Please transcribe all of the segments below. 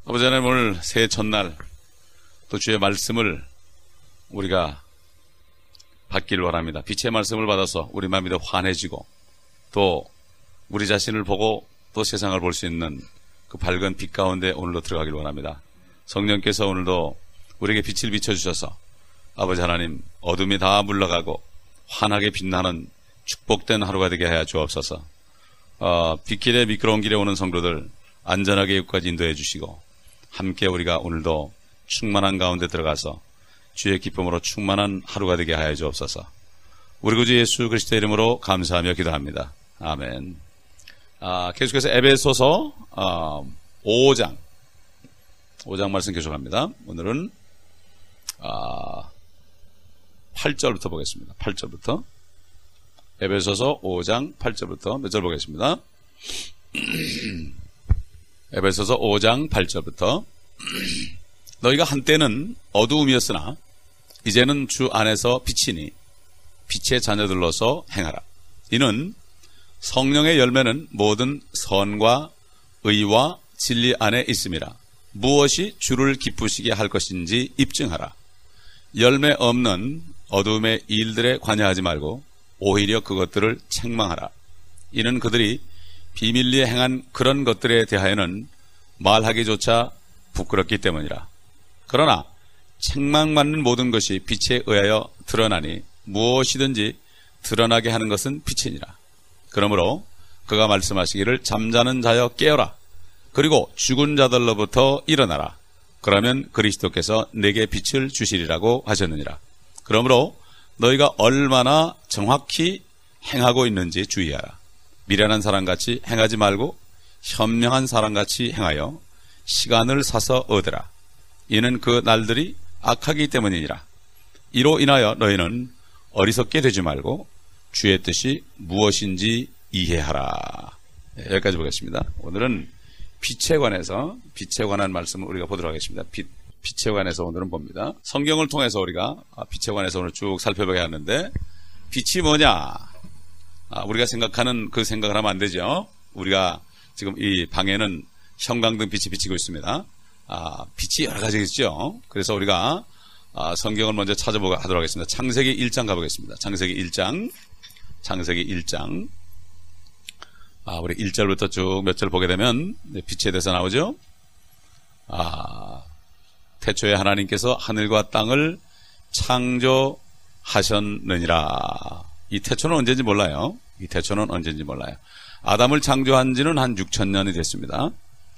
아버지 하나님, 오늘 새해 첫날 또 주의 말씀을 우리가 받길 원합니다. 빛의 말씀을 받아서 우리 마음이 더 환해지고 또 우리 자신을 보고 또 세상을 볼 수 있는 그 밝은 빛 가운데 오늘도 들어가길 원합니다. 성령께서 오늘도 우리에게 빛을 비춰주셔서 아버지 하나님, 어둠이 다 물러가고 환하게 빛나는 축복된 하루가 되게 하여 주옵소서. 빗길에 미끄러운 길에 오는 성도들 안전하게 여기까지 인도해 주시고, 함께 우리가 오늘도 충만한 가운데 들어가서 주의 기쁨으로 충만한 하루가 되게 하여 주옵소서. 우리 구주 예수 그리스도의 이름으로 감사하며 기도합니다. 아멘. 계속해서 에베소서 5장 말씀 계속합니다. 오늘은 8절부터 보겠습니다. 8절부터 에베소서 5장 8절부터 몇 절 보겠습니다. 에베소서 5장 8절부터 너희가 한때는 어두움이었으나 이제는 주 안에서 빛이니 빛의 자녀들로서 행하라. 이는 성령의 열매는 모든 선과 의와 진리 안에 있음이라. 무엇이 주를 기쁘시게 할 것인지 입증하라. 열매 없는 어두움의 일들에 관여하지 말고 오히려 그것들을 책망하라. 이는 그들이 비밀리에 행한 그런 것들에 대하여는 말하기조차 부끄럽기 때문이라. 그러나 책망받는 모든 것이 빛에 의하여 드러나니 무엇이든지 드러나게 하는 것은 빛이니라. 그러므로 그가 말씀하시기를 잠자는 자여 깨어라. 그리고 죽은 자들로부터 일어나라. 그러면 그리스도께서 내게 빛을 주시리라고 하셨느니라. 그러므로 너희가 얼마나 정확히 행하고 있는지 주의하라. 미련한 사람같이 행하지 말고 현명한 사람같이 행하여 시간을 사서 얻으라. 이는 그 날들이 악하기 때문이니라. 이로 인하여 너희는 어리석게 되지 말고 주의 뜻이 무엇인지 이해하라. 여기까지 보겠습니다. 오늘은 빛에 관한 말씀을 우리가 보도록 하겠습니다. 빛에 관해서 오늘은 봅니다. 성경을 통해서 우리가 빛에 관해서 오늘 쭉 살펴보게 하는데, 빛이 뭐냐? 우리가 생각하는 그 생각을 하면 안 되죠. 우리가 지금 이 방에는 형광등 빛이 비치고 있습니다. 빛이 여러 가지 있죠. 그래서 우리가 성경을 먼저 찾아보도록 하겠습니다. 창세기 1장 가보겠습니다. 창세기 1장. 우리 1절부터 쭉 몇 절 보게 되면 빛에 대해서 나오죠. 태초에 하나님께서 하늘과 땅을 창조하셨느니라. 이 태초는 언제인지 몰라요. 아담을 창조한 지는 한 6,000년이 됐습니다.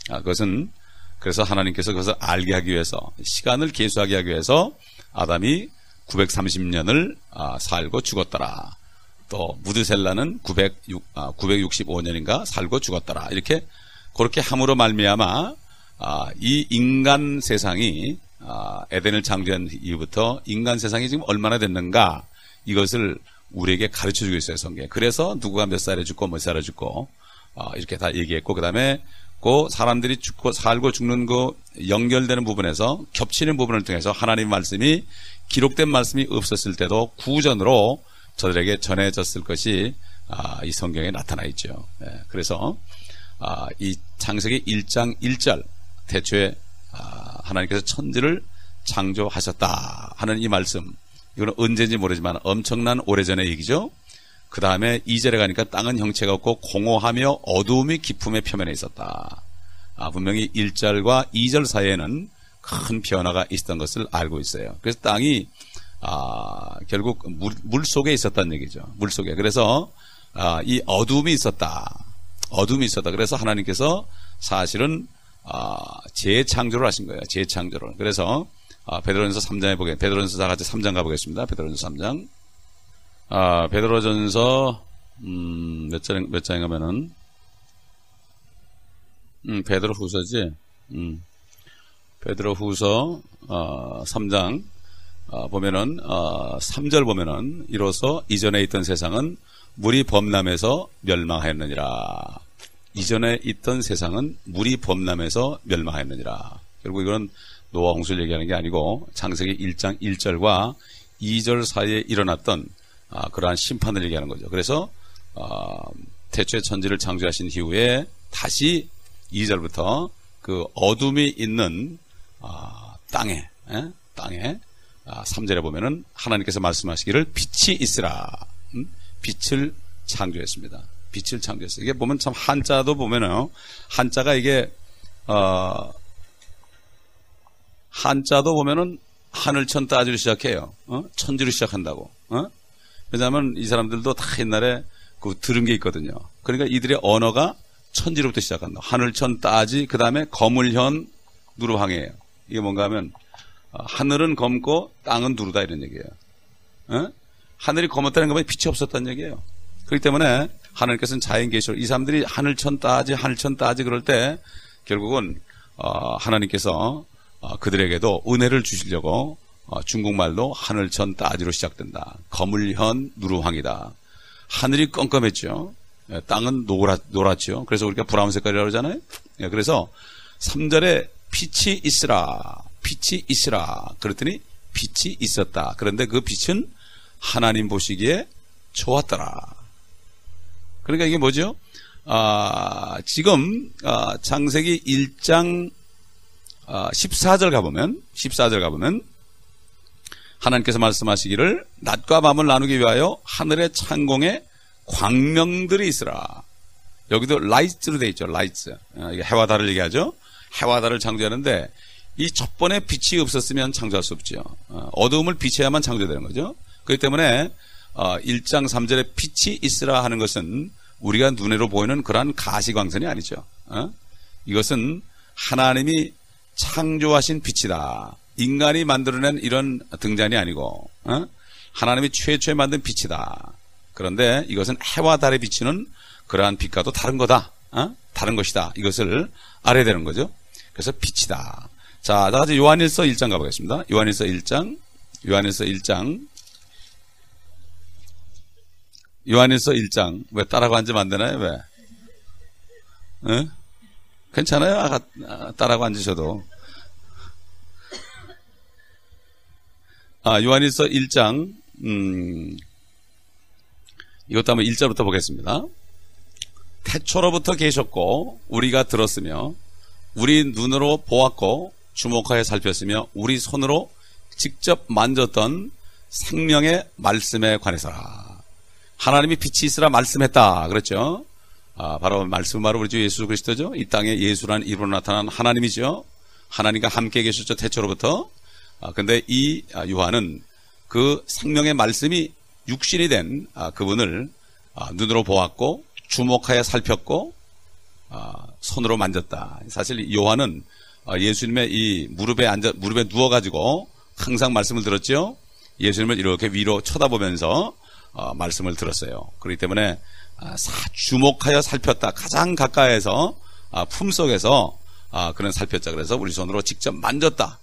그것은 그래서 하나님께서 그것을 알게 하기 위해서, 시간을 계수하게 하기 위해서 아담이 930년을 살고 죽었더라. 또 무드셀라는 965년인가 살고 죽었더라. 이렇게 그렇게 함으로 말미암아 이 인간 세상이 에덴을 창조한 이후부터 인간 세상이 지금 얼마나 됐는가, 이것을 우리에게 가르쳐주고 있어요, 성경에. 그래서 누구가 몇 살에 죽고 몇 살에 죽고 이렇게 다 얘기했고, 그 다음에 그 사람들이 죽고 살고 죽는 그 연결되는 부분에서 겹치는 부분을 통해서 하나님 말씀이, 기록된 말씀이 없었을 때도 구전으로 저들에게 전해졌을 것이 이 성경에 나타나 있죠. 그래서 이 창세기 1장 1절, 태초에 하나님께서 천지를 창조하셨다 하는 이 말씀, 이거는 언제인지 모르지만 엄청난 오래전의 얘기죠. 그 다음에 2절에 가니까 땅은 형체가 없고 공허하며 어두움이 깊음의 표면에 있었다. 분명히 1절과 2절 사이에는 큰 변화가 있었던 것을 알고 있어요. 그래서 땅이 결국 물 속에 있었다는 얘기죠. 물 속에. 그래서 이 어둠이 있었다. 그래서 하나님께서 사실은 재창조를 하신 거예요. 재창조를. 그래서 베드로전서 3장에 베드로전서 다 같이 3장 가보겠습니다. 베드로전서 3장. 베드로전서 몇 장에 가면은 베드로후서지. 베드로후서 3장 보면은 3절 보면은 이로써 이전에 있던 세상은 물이 범람해서 멸망하였느니라. 이전에 있던 세상은 물이 범람해서 멸망하였느니라. 결국 이건 노아 홍수를 얘기하는 게 아니고 창세기 1장 1절과 2절 사이에 일어났던 그러한 심판을 얘기하는 거죠. 그래서 태초에 천지를 창조하신 이후에 다시 2절부터 그 어둠이 있는 땅에 3절에 보면은 하나님께서 말씀하시기를 빛이 있으라. 빛을 창조했습니다. 빛을 창조했어요. 이게 보면 참 한자도 보면은 한자가 이게 한자도 보면은 하늘천 따지로 시작해요. 천지로 시작한다고. 왜냐하면 이 사람들도 다 옛날에 들은 게 있거든요. 그러니까 이들의 언어가 천지로부터 시작한다. 하늘천 따지, 그 다음에 거물현 누르황이에요. 이게 뭔가 하면 하늘은 검고 땅은 누르다 이런 얘기예요. 하늘이 검었다는 것은 빛이 없었다는 얘기예요. 그렇기 때문에 하나님께서는 자연 계시로 이 사람들이 하늘천 따지 그럴 때 결국은 하나님께서 그들에게도 은혜를 주시려고 중국말로 하늘천 따지로 시작된다. 거물현 누르황이다. 하늘이 껌껌했죠. 땅은 노랗죠. 그래서 우리가 브라운 색깔이라고 그러잖아요. 그래서 3절에 빛이 있으라. 빛이 있으라. 그랬더니 빛이 있었다. 그런데 그 빛은 하나님 보시기에 좋았더라. 그러니까 이게 뭐죠? 지금 창세기 1장 14절 가보면 하나님께서 말씀하시기를 낮과 밤을 나누기 위하여 하늘의 창공에 광명들이 있으라. 여기도 라이츠로 되어 있죠. 라이츠. 이게 해와 달을 얘기하죠. 해와 달을 창조하는데 이 첫 번에 빛이 없었으면 창조할 수 없죠. 어두움을 비춰야만 창조되는 거죠. 그렇기 때문에 1장 3절에 빛이 있으라 하는 것은 우리가 눈으로 보이는 그러한 가시광선이 아니죠. 이것은 하나님이 창조하신 빛이다. 인간이 만들어낸 이런 등잔이 아니고 하나님이 최초에 만든 빛이다. 그런데 이것은 해와 달에 비치는 그러한 빛과도 다른 거다. 다른 것이다. 이것을 알아야 되는 거죠. 그래서 빛이다. 자, 다 같이 요한일서 1장 가보겠습니다. 요한일서 1장. 왜 따라고 앉으면 안 되나요? 왜? 괜찮아요? 따라고 앉으셔도. 요한일서 1장, 이것도 한번 1절부터 보겠습니다. 태초로부터 계셨고, 우리가 들었으며, 우리 눈으로 보았고, 주목하여 살폈으며, 우리 손으로 직접 만졌던 생명의 말씀에 관해서라. 하나님이 빛이 있으라 말씀했다. 그렇죠? 바로 말씀은 바로 우리 주 예수 그리스도죠. 이 땅에 예수라는 이름으로 나타난 하나님이죠. 하나님과 함께 계셨죠. 태초로부터. 근데 이 요한은 그 생명의 말씀이 육신이 된 그분을 눈으로 보았고 주목하여 살폈고 손으로 만졌다. 사실 요한은 예수님의 이 무릎에 누워가지고 항상 말씀을 들었죠. 예수님을 이렇게 위로 쳐다보면서 말씀을 들었어요. 그렇기 때문에 주목하여 살폈다. 가장 가까이에서 품속에서 그런 살폈자. 그래서 우리 손으로 직접 만졌다.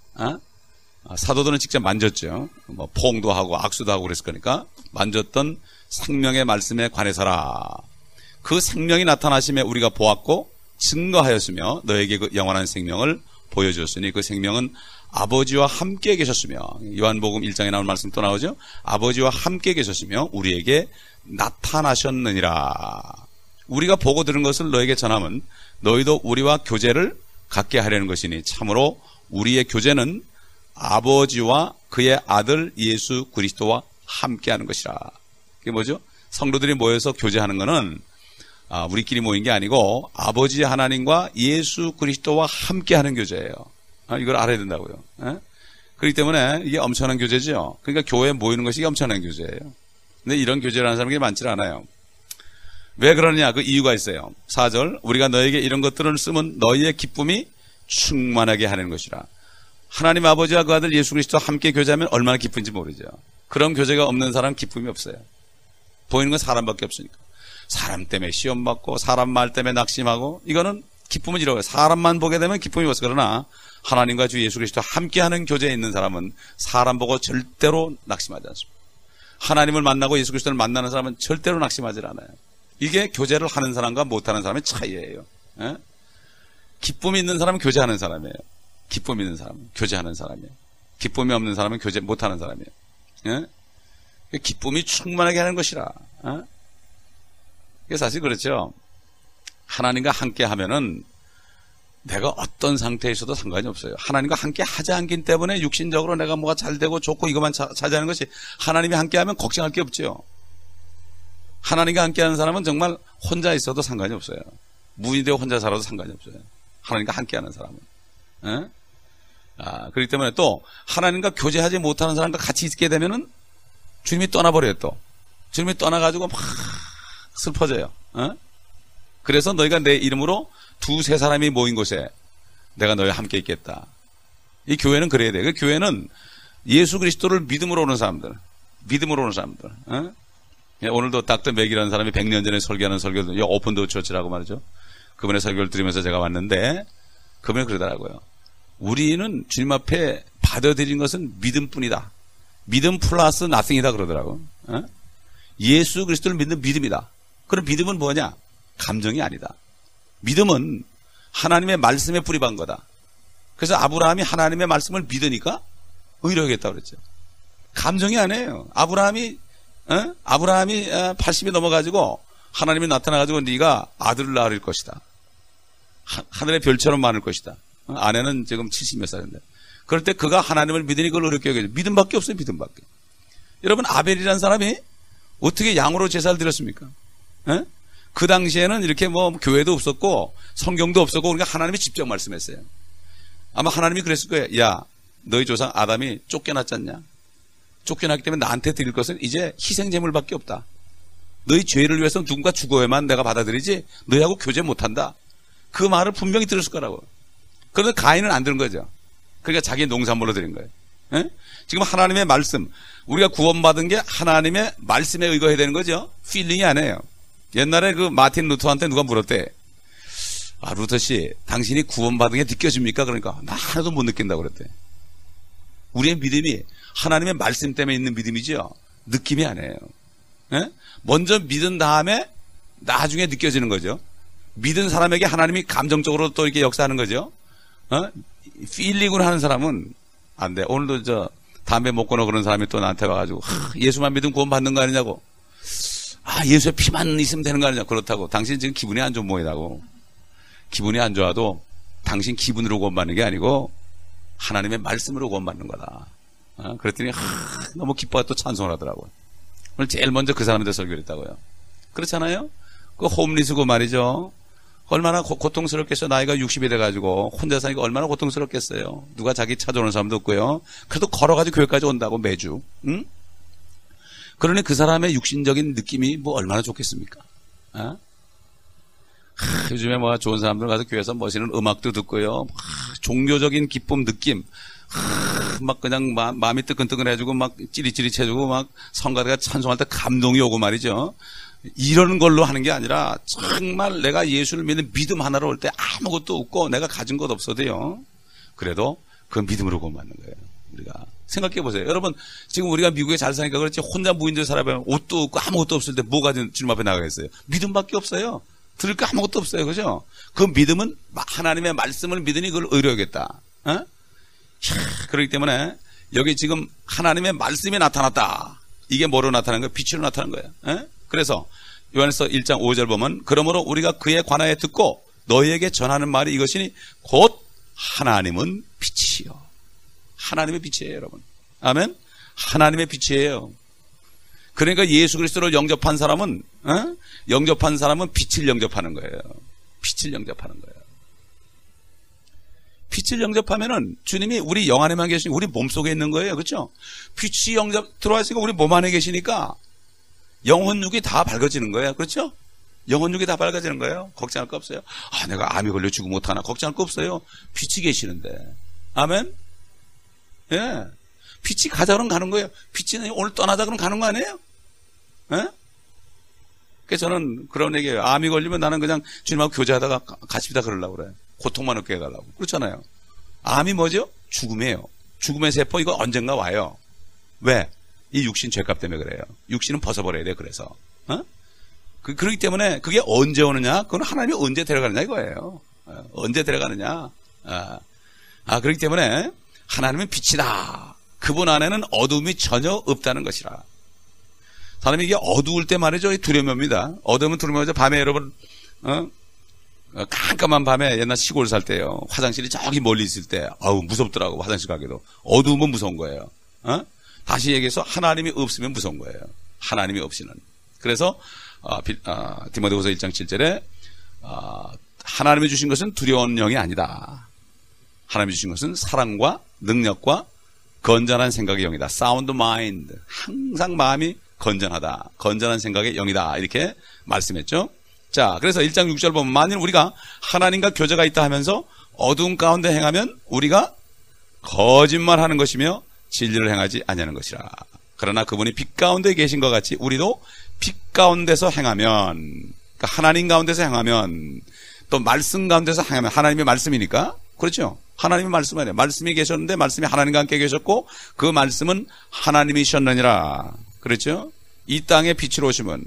사도들은 직접 만졌죠. 뭐 포옹도 하고 악수도 하고 그랬을 거니까 만졌던 생명의 말씀에 관해서라. 그 생명이 나타나심에 우리가 보았고 증거하였으며 너에게 그 영원한 생명을 보여주었으니 그 생명은 아버지와 함께 계셨으며 요한복음 1장에 나온 말씀 또 나오죠. 아버지와 함께 계셨으며 우리에게 나타나셨느니라. 우리가 보고 들은 것을 너에게 전하면 너희도 우리와 교제를 갖게 하려는 것이니 참으로 우리의 교제는 아버지와 그의 아들 예수 그리스도와 함께하는 것이라. 그게 뭐죠? 성도들이 모여서 교제하는 것은 우리끼리 모인 게 아니고 아버지 하나님과 예수 그리스도와 함께하는 교제예요. 이걸 알아야 된다고요. 그렇기 때문에 이게 엄청난 교제죠. 그러니까 교회에 모이는 것이 엄청난 교제예요. 근데 이런 교제를 하는 사람이 많지 않아요. 왜 그러느냐? 그 이유가 있어요. 4절 우리가 너에게 이런 것들을 쓰면 너희의 기쁨이 충만하게 하는 것이라. 하나님 아버지와 그 아들 예수 그리스도와 함께 교제하면 얼마나 기쁜지 모르죠. 그런 교제가 없는 사람은 기쁨이 없어요. 보이는 건 사람밖에 없으니까. 사람 때문에 시험받고 사람 말 때문에 낙심하고 이거는 기쁨은 이러고요. 사람만 보게 되면 기쁨이 없어. 그러나 하나님과 주 예수 그리스도와 함께하는 교제에 있는 사람은 사람 보고 절대로 낙심하지 않습니다. 하나님을 만나고 예수 그리스도를 만나는 사람은 절대로 낙심하지 않아요. 이게 교제를 하는 사람과 못하는 사람의 차이예요. 기쁨이 있는 사람은 교제하는 사람이에요. 기쁨이 있는 사람은 교제하는 사람이에요. 기쁨이 없는 사람은 교제 못하는 사람이에요. 기쁨이 충만하게 하는 것이라. 이게 사실 그렇죠. 하나님과 함께 하면은 내가 어떤 상태에 있어도 상관이 없어요. 하나님과 함께 하지 않기 때문에 육신적으로 내가 뭐가 잘 되고 좋고 이것만 차지하는 것이, 하나님이 함께하면 걱정할 게 없죠. 하나님과 함께하는 사람은 정말 혼자 있어도 상관이 없어요. 무인되어 혼자 살아도 상관이 없어요. 하나님과 함께하는 사람은. 에? 그렇기 때문에 또 하나님과 교제하지 못하는 사람과 같이 있게 되면은 주님이 떠나버려요. 또 주님이 떠나가지고 막 슬퍼져요. 그래서 너희가 내 이름으로 두세 사람이 모인 곳에 내가 너희와 함께 있겠다. 이 교회는 그래야 돼. 그 교회는 예수 그리스도를 믿음으로 오는 사람들, 믿음으로 오는 사람들. 오늘도 닥터 맥이라는 사람이 100년 전에 설교하는 설교도, 오픈도어 처치라고 말이죠. 그분의 설교를 들으면서 제가 왔는데, 그분이 그러더라고요. 우리는 주님 앞에 받아들인 것은 믿음뿐이다. 믿음 플러스 nothing이다 그러더라고. 예수 그리스도를 믿는 믿음이다. 그럼 믿음은 뭐냐? 감정이 아니다. 믿음은 하나님의 말씀에 뿌리박은 거다. 그래서 아브라함이 하나님의 말씀을 믿으니까 의뢰하겠다고 그랬죠. 감정이 아니에요. 아브라함이 80이 넘어가지고 하나님이 나타나가지고 네가 아들을 낳을 것이다. 하늘의 별처럼 많을 것이다. 아내는 지금 70몇 살인데. 그럴 때 그가 하나님을 믿으니 그걸 어렵게 여겨요. 믿음밖에 없어요. 믿음밖에. 여러분, 아벨이라는 사람이 어떻게 양으로 제사를 드렸습니까? 그 당시에는 이렇게 뭐 교회도 없었고 성경도 없었고, 그러니까 하나님이 직접 말씀했어요. 아마 하나님이 그랬을 거예요. 야, 너희 조상 아담이 쫓겨났지 않냐? 쫓겨났기 때문에 나한테 드릴 것은 이제 희생제물밖에 없다. 너희 죄를 위해서 누군가 죽어야만 내가 받아들이지 너희하고 교제 못한다. 그 말을 분명히 들었을 거라고. 그런데 가인은 안 들은 거죠. 그러니까 자기 농산물로 드린 거예요. 에? 지금 하나님의 말씀, 우리가 구원받은 게 하나님의 말씀에 의거해야 되는 거죠. 필링이 아니에요. 옛날에 그 마틴 루터한테 누가 물었대. 루터 씨, 당신이 구원받은 게 느껴집니까? 그러니까 나 하나도 못 느낀다고 그랬대. 우리의 믿음이 하나님의 말씀 때문에 있는 믿음이죠. 느낌이 아니에요. 에? 먼저 믿은 다음에 나중에 느껴지는 거죠. 믿은 사람에게 하나님이 감정적으로 또 이렇게 역사하는 거죠. 필링으로 하는 사람은 안 돼. 오늘도 담배 못 끊어 그런 사람이 또 나한테 와가지고 예수만 믿으면 구원 받는 거 아니냐고. 예수의 피만 있으면 되는 거 아니냐. 그렇다고. 당신 지금 기분이 안 좋은 모양이라고. 기분이 안 좋아도 당신 기분으로 구원받는 게 아니고 하나님의 말씀으로 구원받는 거다. 그랬더니 너무 기뻐서 또 찬송을 하더라고요. 오늘 제일 먼저 그 사람한테 설교를 했다고요. 그렇잖아요. 그 홈리스고 말이죠. 얼마나 고통스럽겠어요. 나이가 60이 돼가지고 혼자 사니까 얼마나 고통스럽겠어요. 누가 자기 찾아오는 사람도 없고요. 그래도 걸어가지고 교회까지 온다고 매주. 응? 그러니 그 사람의 육신적인 느낌이 뭐 얼마나 좋겠습니까? 요즘에 뭐 좋은 사람들 가서 교회에서 멋있는 음악도 듣고요. 종교적인 기쁨 느낌. 막 그냥 마음이 뜨끈뜨끈해지고 막 찌릿찌릿해지고 막 성가대가 찬송할 때 감동이 오고 말이죠. 이러는 걸로 하는 게 아니라 정말 내가 예수를 믿는 믿음 하나로 올 때 아무것도 없고 내가 가진 것 없어도요. 그래도 그 믿음으로 구원받는 거예요. 우리가 생각해 보세요. 여러분, 지금 우리가 미국에 잘 사니까 그렇지 혼자 무인도에 살아보면 옷도 없고 아무것도 없을 때 뭐가 주님 앞에 나가겠어요? 믿음밖에 없어요. 들을 게 아무것도 없어요. 그죠? 그 믿음은 하나님의 말씀을 믿으니 그걸 의뢰하겠다. 그렇기 때문에 여기 지금 하나님의 말씀이 나타났다. 이게 뭐로 나타난 거예요? 빛으로 나타난 거예요. 그래서 요한에서 1장 5절 보면 그러므로 우리가 그에 관하여 듣고 너희에게 전하는 말이 이것이니 곧 하나님은 빛이요. 하나님의 빛이에요, 여러분. 아멘. 하나님의 빛이에요. 그러니까 예수 그리스도를 영접한 사람은 빛을 영접하는 거예요. 빛을 영접하는 거예요. 빛을 영접하면은 주님이 우리 영 안에만 계시니 우리 몸속에 있는 거예요. 그렇죠? 빛이 들어와 있으니까 우리 몸 안에 계시니까 영혼육이 다 밝아지는 거예요. 그렇죠? 영혼육이 다 밝아지는 거예요. 걱정할 거 없어요. 내가 암이 걸려 죽으면 못하나. 걱정할 거 없어요. 빛이 계시는데. 아멘? 예. 빛이 가자 그러면 가는 거예요. 빛이 오늘 떠나자 그러면 가는 거 아니에요? 예? 그래서 저는 그런 얘기예요. 암이 걸리면 나는 그냥 주님하고 교제하다가 같이다 그러려고 그래요. 고통만 없게 해달라고. 그렇잖아요. 암이 뭐죠? 죽음이에요. 죽음의 세포 이거 언젠가 와요. 왜? 이 육신 죄값 때문에 그래요. 육신은 벗어버려야 돼. 그래서 그렇기 때문에 그게 언제 오느냐? 그건 하나님이 언제 데려가느냐 이거예요. 언제 데려가느냐? 그렇기 때문에 하나님은 빛이다. 그분 안에는 어둠이 전혀 없다는 것이라. 사람이 이게 어두울 때 말이죠. 두려움입니다. 어두우면 두려움이죠. 밤에 여러분 깜깜한 밤에 옛날 시골 살 때요. 화장실이 저기 멀리 있을 때, 아우, 무섭더라고, 화장실 가기도. 어두우면 무서운 거예요. 다시 얘기해서 하나님이 없으면 무서운 거예요. 하나님이 없이는. 그래서, 디모데후서 1장 7절에, 하나님이 주신 것은 두려운 영이 아니다. 하나님이 주신 것은 사랑과 능력과 건전한 생각의 영이다. 사운드 마인드. 항상 마음이 건전하다. 건전한 생각의 영이다. 이렇게 말씀했죠. 자, 그래서 1장 6절 보면 만일 우리가 하나님과 교제가 있다 하면서 어두운 가운데 행하면 우리가 거짓말하는 것이며 진리를 행하지 아니하는 것이라. 그러나 그분이 빛 가운데 계신 것 같이 우리도 빛 가운데서 행하면, 그러니까 하나님 가운데서 행하면, 또 말씀 가운데서 행하면, 하나님의 말씀이니까, 그렇죠? 하나님의 말씀 아니에요. 말씀이 계셨는데 말씀이 하나님과 함께 계셨고 그 말씀은 하나님이셨느니라. 그렇죠? 이 땅에 빛으로 오시면,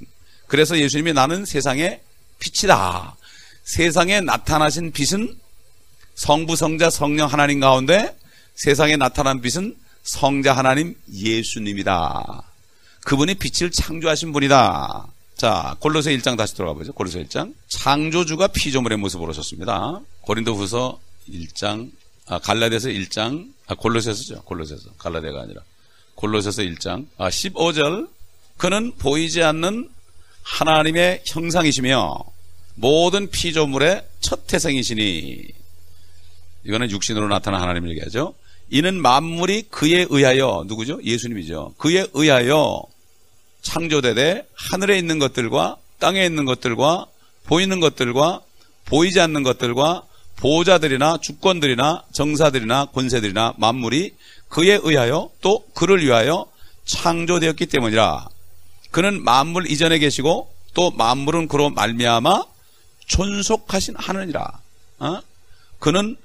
그래서 예수님이 나는 세상의 빛이다. 세상에 나타나신 빛은 성부, 성자, 성령 하나님 가운데 세상에 나타난 빛은 성자 하나님 예수님이다. 그분이 빛을 창조하신 분이다. 자, 골로새 1장 다시 돌아가 보죠. 골로새 1장. 창조주가 피조물의 모습으로 오셨습니다. 고린도후서 1장, 갈라디아서 1장, 골로새서죠. 골로새서. 갈라디아가 아니라. 골로새서 1장, 15절. 그는 보이지 않는 하나님의 형상이시며 모든 피조물의 첫 태생이시니, 이거는 육신으로 나타난 하나님을 얘기하죠. 이는 만물이 그에 의하여, 누구죠? 예수님이죠. 그에 의하여 창조되되 하늘에 있는 것들과 땅에 있는 것들과 보이는 것들과 보이지 않는 것들과 보호자들이나 주권들이나 정사들이나 권세들이나 만물이 그에 의하여 또 그를 위하여 창조되었기 때문이라. 그는 만물 이전에 계시고 또 만물은 그로 말미암아 존속하신 하느니라. 그는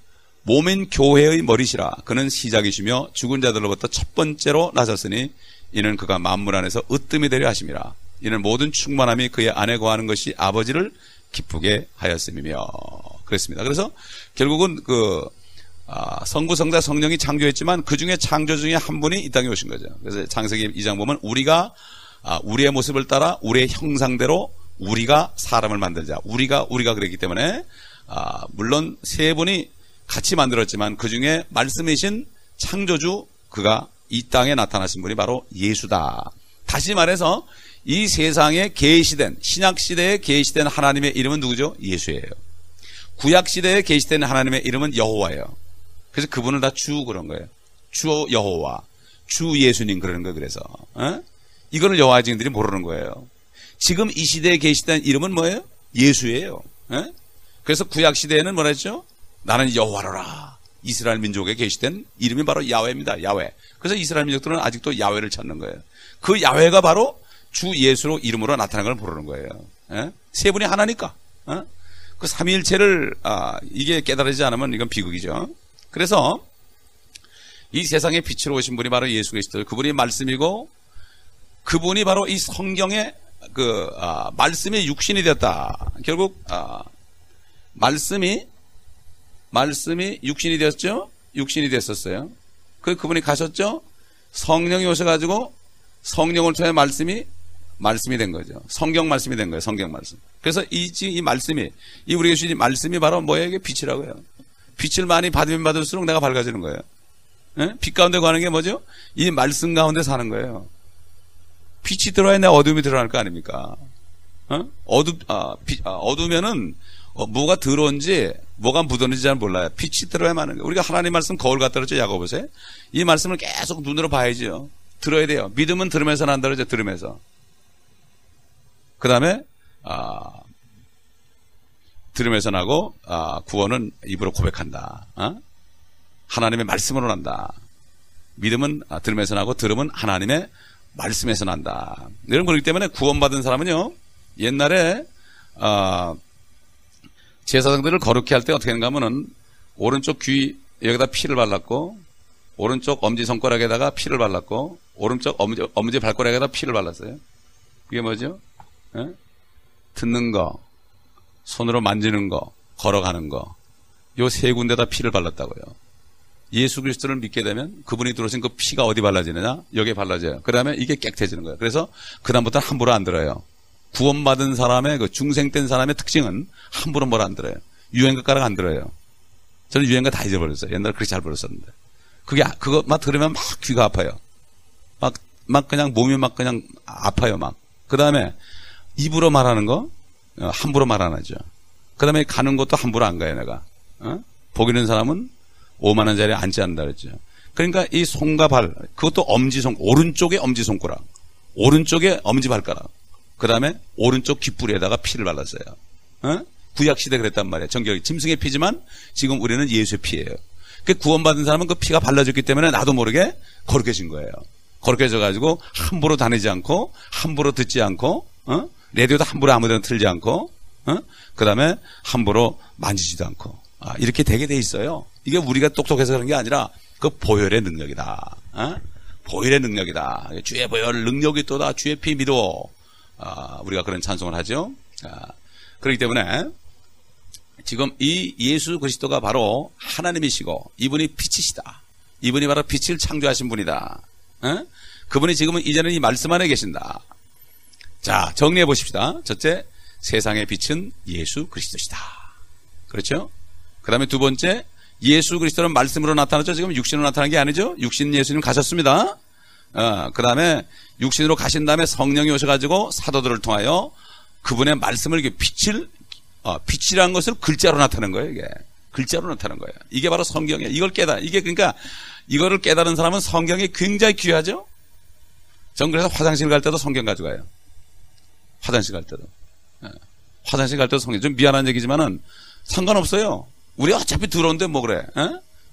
몸인 교회의 머리시라. 그는 시작이시며 죽은 자들로부터 첫 번째로 나섰으니 이는 그가 만물 안에서 으뜸이 되려 하심이라. 이는 모든 충만함이 그의 안에 거하는 것이 아버지를 기쁘게 하였음이며. 그랬습니다. 그래서 결국은 성부, 성자, 성령이 창조했지만 그 중에 창조 중에 한 분이 이 땅에 오신 거죠. 그래서 창세기 2장 보면 우리가 우리의 모습을 따라 우리의 형상대로 우리가 사람을 만들자. 우리가 그랬기 때문에 물론 세 분이 같이 만들었지만 그 중에 말씀이신 창조주, 그가 이 땅에 나타나신 분이 바로 예수다. 다시 말해서 이 세상에 계시된, 신약시대에 계시된 하나님의 이름은 누구죠? 예수예요. 구약시대에 계시된 하나님의 이름은 여호와예요. 그래서 그분을 다 주 그런 거예요. 주 여호와, 주 예수님 그러는 거예요. 그래서 이거를 여호와 증인들이 모르는 거예요. 지금 이 시대에 계시된 이름은 뭐예요? 예수예요. 그래서 구약시대에는 뭐라 했죠? 나는 여호와로라. 이스라엘 민족에 계시된 이름이 바로 야훼입니다. 야훼. 그래서 이스라엘 민족들은 아직도 야훼를 찾는 거예요. 그 야훼가 바로 주 예수로 이름으로 나타난 걸 모르는 거예요. 세 분이 하나니까. 그 삼위일체를 이게 깨달아지지 않으면 이건 비극이죠. 그래서 이 세상에 빛으로 오신 분이 바로 예수 그리스도, 그분이 말씀이고 그분이 바로 이 성경의 말씀이 육신이 되었다. 결국 말씀이 육신이 되었죠. 육신이 됐었어요. 그분이 가셨죠. 성령이 오셔가지고 성령을 통해 말씀이 된 거죠. 성경 말씀이 된 거예요. 성경 말씀. 그래서 이 말씀이, 이 우리에게 주신 말씀이 바로 뭐예요? 이게 빛이라고요. 빛을 많이 받으면 받을수록 내가 밝아지는 거예요. 빛 가운데 가는 게 뭐죠? 이 말씀 가운데 사는 거예요. 빛이 들어야 내 어둠이 드러날 거 아닙니까? 어두면은 뭐가 들어온지 뭐가 묻었는지 잘 몰라요. 빛이 들어야만 하는 거예요. 우리가 하나님 말씀 거울 갖다 그랬죠. 야고보서에. 이 말씀을 계속 눈으로 봐야죠. 들어야 돼요. 믿음은 들으면서 난다 그러죠. 들으면서. 그 다음에 들으면서 나고 구원은 입으로 고백한다. 하나님의 말씀으로 난다. 믿음은 들으면서 나고 들음은 하나님의 말씀에서 난다. 이런 거기 때문에 구원받은 사람은요, 옛날에 제사장들을 거룩히 할 때 어떻게 하는가 하면은 오른쪽 귀 여기다 피를 발랐고 오른쪽 엄지손가락에다가 피를 발랐고 오른쪽 엄지 발가락에다 피를 발랐어요. 그게 뭐죠? 듣는 거, 손으로 만지는 거, 걸어가는 거, 요 세 군데다 피를 발랐다고요. 예수 그리스도를 믿게 되면 그분이 들어오신 그 피가 어디 발라지느냐? 여기에 발라져요. 그 다음에 이게 깨끗해지는 거예요. 그래서 그 다음부터는 함부로 안 들어요. 구원받은 사람의 그 중생된 사람의 특징은 함부로 뭘 안 들어요. 유행가 가락 안 들어요. 저는 유행가 다 잊어버렸어요. 옛날에 그렇게 잘 불렀었는데. 그거 막 들으면 막 귀가 아파요. 막 그냥 몸이 막 그냥 아파요, 막. 그 다음에 입으로 말하는 거, 함부로 말 안 하죠. 그 다음에 가는 것도 함부로 안 가요, 내가. 보기는 사람은 5만 원짜리 앉지 않는다 그랬죠. 그러니까 이 손과 발, 그것도 엄지손, 오른쪽에 엄지손가락, 오른쪽에 엄지발가락, 그 다음에 오른쪽 귓불에다가 피를 발랐어요. 구약시대 그랬단 말이에요. 정결이 짐승의 피지만 지금 우리는 예수의 피예요. 그 구원받은 사람은 그 피가 발라졌기 때문에 나도 모르게 거룩해진 거예요. 거룩해져가지고 함부로 다니지 않고, 함부로 듣지 않고, 라디오도 함부로 아무데나 틀지 않고, 그 다음에 함부로 만지지도 않고, 이렇게 되게 돼 있어요. 이게 우리가 똑똑해서 그런 게 아니라 그 보혈의 능력이다. 보혈의 능력이다. 주의 보혈 능력이 또다. 주의 피 믿어. 우리가 그런 찬송을 하죠. 그렇기 때문에 지금 이 예수 그리스도가 바로 하나님이시고 이분이 빛이시다. 이분이 바로 빛을 창조하신 분이다. 그분이 지금은 이제는 이 말씀 안에 계신다. 자, 정리해 보십시다. 첫째, 세상의 빛은 예수 그리스도시다. 그렇죠? 그 다음에 두 번째, 예수 그리스도는 말씀으로 나타났죠. 지금 육신으로 나타난 게 아니죠. 육신 예수님 가셨습니다. 그 다음에 육신으로 가신 다음에 성령이 오셔가지고 사도들을 통하여 그분의 말씀을 이렇게 빛이라는 것을 글자로 나타낸 거예요. 이게 글자로 나타낸 거예요. 이게 바로 성경이에요. 이게 그러니까 이거를 깨달은 사람은 성경이 굉장히 귀하죠. 전 그래서 화장실 갈 때도 성경 가져가요. 화장실 갈 때도. 화장실 갈 때도 성경. 좀 미안한 얘기지만은 상관없어요. 우리 어차피 들어온데 뭐 그래.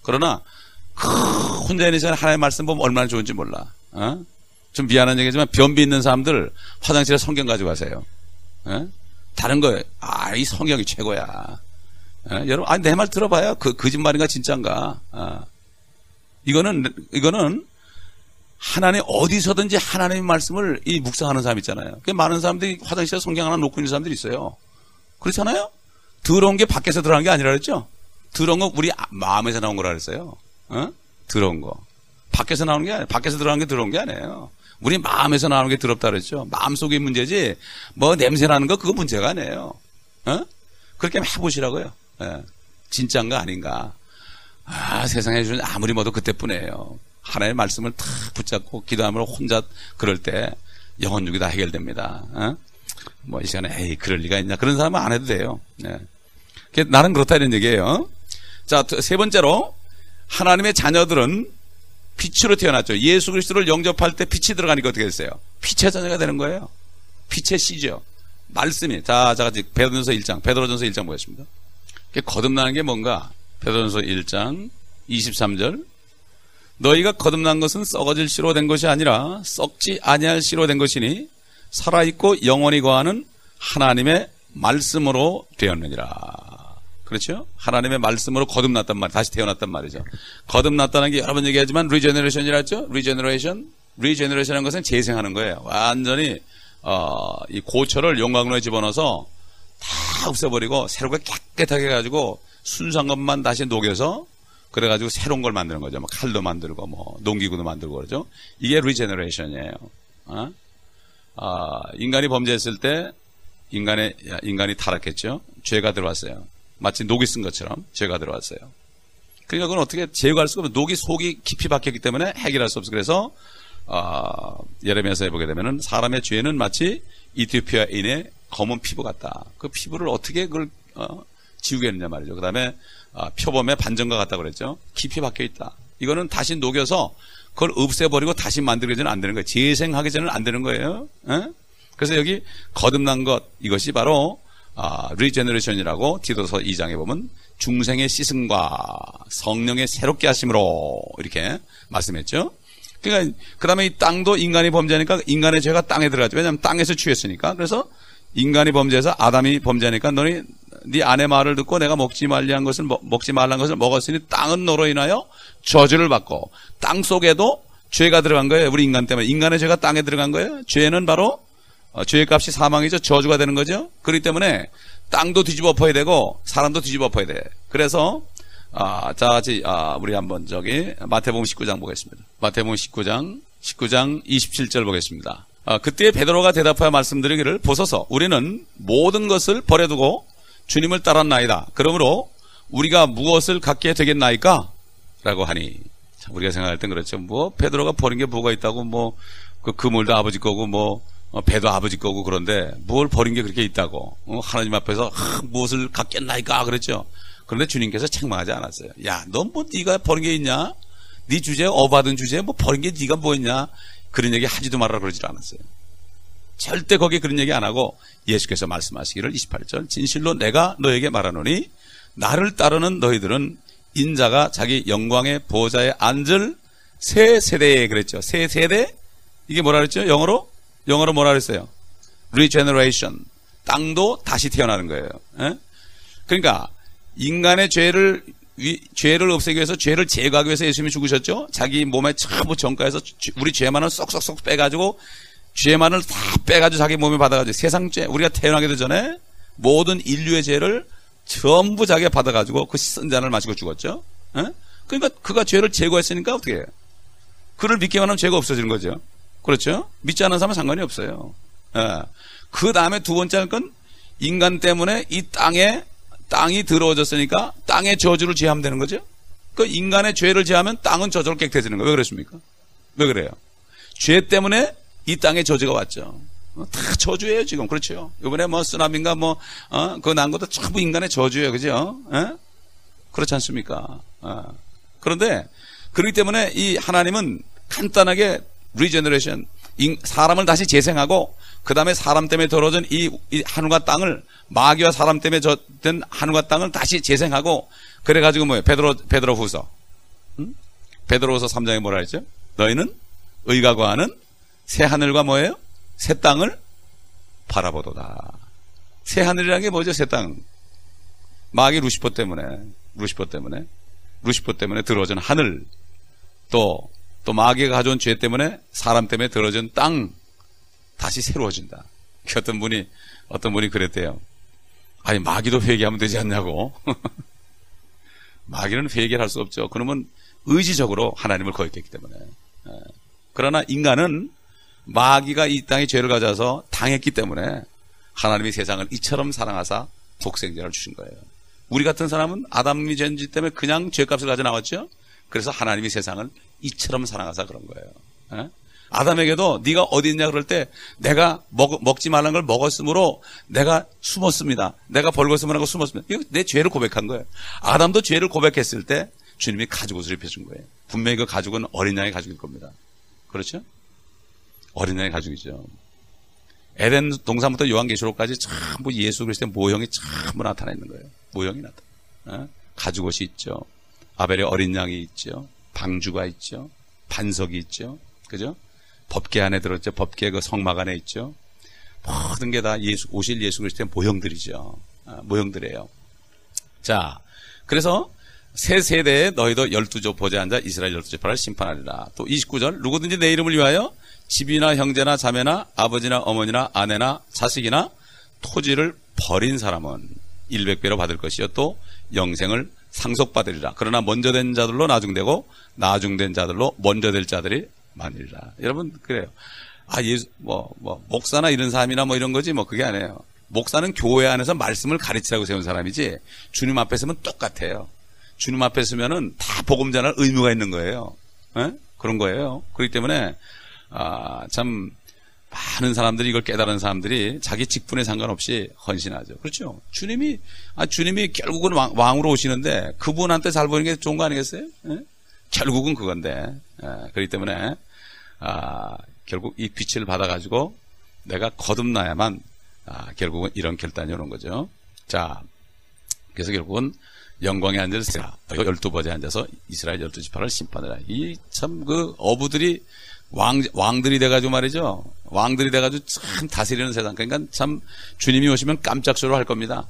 그러나 혼자 있는 시간에 하나님의 말씀 보면 얼마나 좋은지 몰라. 좀 미안한 얘기지만 변비 있는 사람들 화장실에 성경 가져가세요. 다른 거예요. 이 성경이 최고야. 여러분, 내 말 들어봐요. 거짓말인가 진짜인가. 이거는 하나님 어디서든지 하나님의 말씀을 묵상하는 사람 있잖아요. 많은 사람들이 화장실에 성경 하나 놓고 있는 사람들이 있어요. 그렇잖아요. 더러운 게 밖에서 들어가는 게 아니라 그랬죠. 더러운 거 우리 마음에서 나온 거라 그랬어요. 더러운 거 밖에서 나오는 게 아니에요. 밖에서 들어가는 게 더러운 게 아니에요. 우리 마음에서 나오는 게 더럽다 그랬죠. 마음속의 문제지 뭐 냄새 나는 거 그거 문제가 아니에요. 그렇게 해보시라고요. 진짜인가 아닌가. 세상에 주는 아무리 뭐도 그때뿐이에요. 하나님의 말씀을 탁 붙잡고 기도하면 혼자 그럴 때 영혼육이 다 해결됩니다. 뭐 이 시간에 그럴 리가 있냐 그런 사람은 안 해도 돼요. 나는 그렇다 이런 얘기예요. 자, 세 번째로 하나님의 자녀들은 빛으로 태어났죠. 예수 그리스도를 영접할 때 빛이 들어가니까 어떻게 됐어요? 빛의 자녀가 되는 거예요. 빛의 씨죠. 말씀이. 자, 같이 베드로전서 1장 보겠습니다. 거듭나는 게 뭔가? 베드로전서 1장 23절. 너희가 거듭난 것은 썩어질 씨로 된 것이 아니라 썩지 아니할 씨로 된 것이니 살아있고 영원히 거하는 하나님의 말씀으로 되었느니라. 그렇죠? 하나님의 말씀으로 거듭났단 말이에요. 다시 태어났단 말이죠. 거듭났다는 게 여러 번 얘기하지만 리제너레이션이라 했죠? 리제너레이션이라는 것은 재생하는 거예요. 완전히 이 고철을 용광로에 집어넣어서 다 없애버리고 새롭게 깨끗하게 해가지고 순수한 것만 다시 녹여서 그래가지고 새로운 걸 만드는 거죠. 뭐 칼도 만들고 뭐 농기구도 만들고 그러죠. 이게 리제너레이션이에요. 인간이 범죄했을 때 인간이 타락했죠. 죄가 들어왔어요. 마치 녹이 쓴 것처럼 죄가 들어왔어요. 그러니까 그건 어떻게 제거할 수가 없어요. 녹이 속이 깊이 박혔기 때문에 해결할 수 없어요. 그래서 예레미야서에 보게 되면은 사람의 죄는 마치 이티오피아인의 검은 피부 같다. 그 피부를 어떻게 그걸 지우겠느냐 말이죠. 그 다음에 표범의 반전과 같다 그랬죠. 깊이 박혀 있다. 이거는 다시 녹여서 그걸 없애버리고 다시 만들기 전에는 안 되는 거예요. 재생하기 전에는 안 되는 거예요. 그래서 여기 거듭난 것, 이것이 바로 리제너레이션이라고 디도서 2장에 보면 중생의 씻음과 성령의 새롭게 하심으로 이렇게 말씀했죠. 그러니까 그 다음에 이 땅도 인간이 범죄하니까 인간의 죄가 땅에 들어가죠. 왜냐하면 땅에서 취했으니까. 그래서 인간이 범죄해서 아담이 범죄하니까 너네 네 아내 말을 듣고 내가 먹지 말란 것을 먹었으니 땅은 너로 인하여 저주를 받고 땅 속에도 죄가 들어간 거예요. 우리 인간 때문에 인간의 죄가 땅에 들어간 거예요. 죄는 바로 죄의 값이 사망이죠. 저주가 되는 거죠. 그렇기 때문에 땅도 뒤집어 엎어야 되고 사람도 뒤집어 엎어야 돼. 그래서 우리 한번 마태복음 19장 보겠습니다. 마태복음 19장 27절 보겠습니다. 그때 베드로가 대답하여 말씀드리기를 보소서 우리는 모든 것을 버려두고 주님을 따랐나이다. 그러므로 우리가 무엇을 갖게 되겠나이까? 라고 하니, 우리가 생각할 땐 그렇죠. 뭐 베드로가 버린 게 뭐가 있다고, 뭐 그 그물도 아버지 거고, 뭐 배도 아버지 거고, 그런데 뭘 버린 게 그렇게 있다고, 하나님 앞에서 무엇을 갖겠나이까 그랬죠. 그런데 주님께서 책망하지 않았어요. 야, 넌 뭐 네가 버린 게 있냐? 네 주제에 어받은 주제에 뭐 버린 게 네가 뭐 있냐? 그런 얘기 하지도 말아라 그러질 않았어요. 절대 거기에 그런 얘기 안 하고 예수께서 말씀하시기를 28절, 진실로 내가 너에게 말하노니 나를 따르는 너희들은 인자가 자기 영광의 보좌에 앉을 새 세대에, 그랬죠. 새 세대? 이게 뭐라 그랬죠? 영어로 뭐라 그랬어요? regeneration. 땅도 다시 태어나는 거예요. 에? 그러니까 인간의 죄를 없애기 위해서, 죄를 제거하기 위해서 예수님이 죽으셨죠. 자기 몸에 전부 전가해서 우리 죄만을 쏙쏙쏙 빼가지고, 죄만을 다 빼가지고 자기 몸에 받아가지고, 세상 죄, 우리가 태어나기도 전에 모든 인류의 죄를 전부 자기가 받아가지고 그 쓴 잔을 마시고 죽었죠. 에? 그러니까 그가 죄를 제거했으니까 어떻게 해요? 그를 믿기만 하면 죄가 없어지는 거죠. 그렇죠? 믿지 않는 사람은 상관이 없어요. 예. 그 다음에 두 번째 건, 인간 때문에 이 땅이 더러워졌으니까 땅의 저주를 제하면 되는 거죠. 그 인간의 죄를 제하면 땅은 저절로 깨끗해지는 거예요. 왜 그렇습니까? 왜 그래요? 죄 때문에 이 땅에 저주가 왔죠. 다 저주예요 지금. 그렇죠? 이번에 뭐 쓰나미인가 그거 난 것도 전부 인간의 저주예요. 그죠? 예? 그렇지 않습니까? 그런데 그렇기 때문에 이 하나님은 간단하게 리제너레이션, 사람을 다시 재생하고, 그 다음에 사람 때문에 더러워진 이 하늘과 땅을, 마귀와 사람 때문에 된 하늘과 땅을 다시 재생하고, 그래가지고 뭐예요? 베드로후서, 베드로후서 3장에 뭐라 했죠? 너희는 의가 거하는 새 하늘과 뭐예요? 새 땅을 바라보도다. 새 하늘이라는 게 뭐죠? 새 땅. 마귀 루시퍼 때문에 더러워진 하늘, 또 마귀가 가져온 죄 때문에, 사람 때문에 더러워진 땅, 다시 새로워진다. 어떤 분이 그랬대요. 아니, 마귀도 회개하면 되지 않냐고. 마귀는 회개를 할 수 없죠. 그러면 의지적으로 하나님을 거역했기 때문에. 그러나 인간은 마귀가 이 땅에 죄를 가져와서 당했기 때문에 하나님이 세상을 이처럼 사랑하사 독생자를 주신 거예요. 우리 같은 사람은 아담이 죄지 때문에 그냥 죄값을 가져 나왔죠. 그래서 하나님이 세상을 이처럼 사랑하사 그런 거예요. 아담에게도 네가 어디 있냐 그럴 때, 내가 먹지 말라는 걸 먹었으므로 내가 숨었습니다. 내가 벌거벗음을 하고 숨었습니다. 이거 내 죄를 고백한 거예요. 아담도 죄를 고백했을 때 주님이 가죽옷을 입혀준 거예요. 분명히 그 가죽은 어린 양의 가죽일 겁니다. 그렇죠? 어린 양의 가죽이죠. 에덴 동산부터 요한계시록까지 전부 예수 그리스도의 모형이 전부 나타나 있는 거예요. 모형이 나타나. 가죽옷이 있죠. 아벨의 어린 양이 있죠. 방주가 있죠. 반석이 있죠. 그죠? 법궤 안에 들었죠. 법궤 그 성막 안에 있죠. 모든 게 다 오실 예수 그리스도의 모형들이죠. 모형들이에요. 자, 그래서 새 세대에 너희도 12조 보좌에 앉아 이스라엘 12지파를 심판하리라. 또 29절, 누구든지 내 이름을 위하여 집이나 형제나 자매나 아버지나 어머니나 아내나 자식이나 토지를 버린 사람은 100배로 받을 것이요 또 영생을 상속받으리라. 그러나 먼저 된 자들로 나중되고 나중된 자들로 먼저 될 자들이 많으리라. 여러분, 그래요. 목사나 이런 사람이나 뭐 이런 거지, 그게 아니에요. 목사는 교회 안에서 말씀을 가르치라고 세운 사람이지, 주님 앞에 서면 똑같아요. 주님 앞에 서면은 다 복음 전할 의무가 있는 거예요. 에? 그런 거예요. 그렇기 때문에, 참, 많은 사람들이, 이걸 깨달은 사람들이 자기 직분에 상관없이 헌신하죠. 그렇죠. 주님이 결국은 왕으로 오시는데 그분한테 잘 보이는 게 좋은 거 아니겠어요? 에? 결국은 그건데. 그렇기 때문에, 결국 이 빛을 받아가지고 내가 거듭나야만, 결국은 이런 결단이 오는 거죠. 자, 그래서 결국은 영광에 앉을 12버지에 앉아서 이스라엘 12지파를 심판하라. 이 참 어부들이 왕들이 돼가지고 말이죠. 왕들이 돼가지고 참 다스리는 세상. 그러니까 참 주님이 오시면 깜짝 소리를 할 겁니다.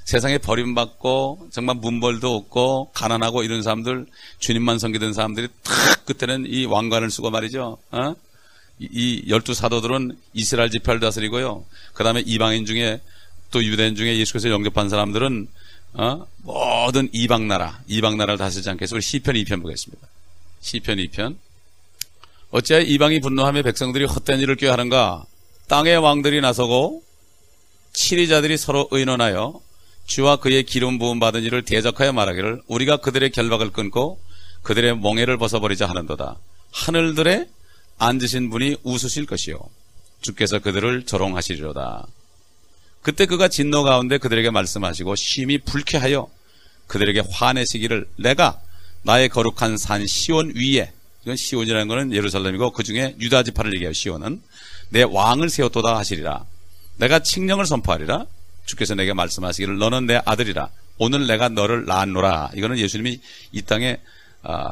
세상에 버림받고 정말 문벌도 없고 가난하고 이런 사람들, 주님만 섬기던 사람들이 탁 그때는 이 왕관을 쓰고 말이죠. 이 12사도들은 이스라엘 지파를 다스리고요. 그 다음에 이방인 중에 또 유대인 중에 예수께서 영접한 사람들은 모든 이방 나라를 다스리지 않겠어요. 우리 시편 2편 보겠습니다. 시편 2편. 어찌하여 이방이 분노하며 백성들이 헛된 일을 꾀하는가? 땅의 왕들이 나서고 치리자들이 서로 의논하여 주와 그의 기름 부음 받은 이를 대적하여 말하기를 우리가 그들의 결박을 끊고 그들의 멍에를 벗어버리자 하는도다. 하늘들에 앉으신 분이 웃으실 것이요 주께서 그들을 조롱하시리로다. 그때 그가 진노 가운데 그들에게 말씀하시고 심히 불쾌하여 그들에게 화내시기를 내가 나의 거룩한 산 시온 위에, 이건 시온이라는 것은 예루살렘이고 그 중에 유다 지파를 얘기해요. 시온은 내 왕을 세웠도다 하시리라. 내가 칙령을 선포하리라. 주께서 내게 말씀하시기를 너는 내 아들이라. 오늘 내가 너를 낳았노라. 이거는 예수님이 이 땅에